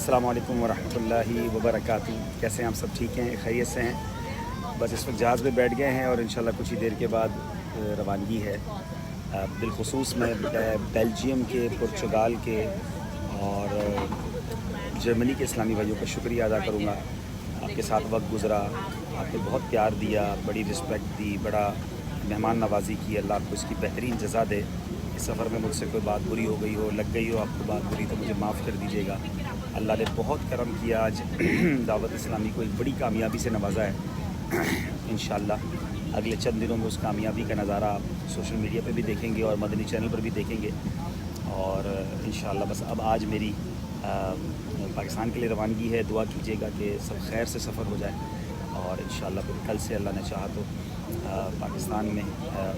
السلام علیکم ورحمۃ اللہ وبرکاتہ. کیسے ہیں آپ سب؟ ٹھیک ہیں، خیریت سے ہیں؟ بس اس وقت جہاز میں بیٹھ گئے ہیں اور انشاءاللہ کچھ ہی دیر کے بعد روانگی ہے. بالخصوص میں بیلجیم کے، پرتگال کے اور جرمنی کے اسلامی بھائیوں کا شکریہ ادا کروں گا. آپ کے ساتھ وقت گزرا، آپ نے بہت پیار دیا، بڑی رسپیکٹ دی، بڑا مہمان نوازی کی. اللہ آپ کو اس کی بہترین جزا دے. اس سفر میں مجھ سے کوئی بات بری ہو گئی ہو، لگ گئی ہو آپ کو بات بری، تو مجھے معاف کر دیجیے گا. اللہ نے بہت کرم کیا، آج دعوت اسلامی کو ایک بڑی کامیابی سے نوازا ہے. انشاءاللہ اگلے چند دنوں میں اس کامیابی کا نظارہ آپ سوشل میڈیا پہ بھی دیکھیں گے اور مدنی چینل پر بھی دیکھیں گے. اور انشاءاللہ بس اب آج میری پاکستان کے لیے روانگی ہے. دعا کیجیے گا کہ سب خیر سے سفر ہو جائے، اور انشاءاللہ پھر کل سے اللہ نے چاہا تو پاکستان میں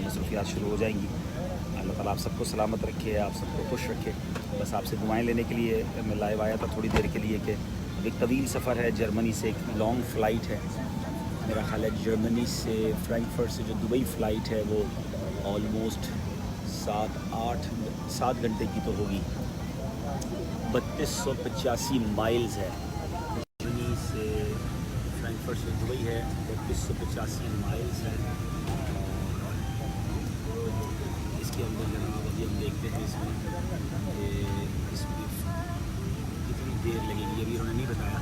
مصروفیات شروع ہو جائیں گی. اللہ تعالیٰ آپ سب کو سلامت رکھے، آپ سب کو خوش رکھے. بس آپ سے دعائیں لینے کے لیے میں لائیو آیا تھا تھوڑی دیر کے لیے کہ ایک طویل سفر ہے. جرمنی سے ایک لانگ فلائٹ ہے، میرا خیال ہے جرمنی سے فرینکفرٹ سے جو دبئی فلائٹ ہے وہ آلموسٹ 7 گھنٹے کی تو ہوگی. 3285 مائلز ہے. جرمنی سے فرینکفرٹ سے دبئی ہے، 3285 مائلز ہے. اس کے اندر جناب ابھی ہم دیکھتے ہیں اس میں کہ اس کی کتنی دیر لگے گی. ابھی انہوں نے نہیں بتایا،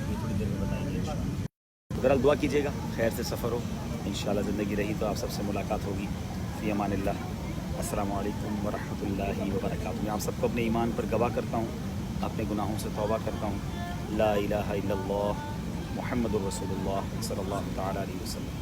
یہ تھوڑی دیر میں بتائیں گے. بہرحال دعا کیجیے گا خیر سے سفر ہو. انشاءاللہ زندگی رہی تو آپ سب سے ملاقات ہوگی. فی امان اللہ. السلام علیکم ورحمۃ اللہ وبرکاتہ. میں آپ سب کو اپنے ایمان پر گواہ کرتا ہوں، اپنے گناہوں سے توبہ کرتا ہوں. لا الہ الا اللہ محمد الرسول اللہ صلی اللہ تعالیٰ علیہ وسلم.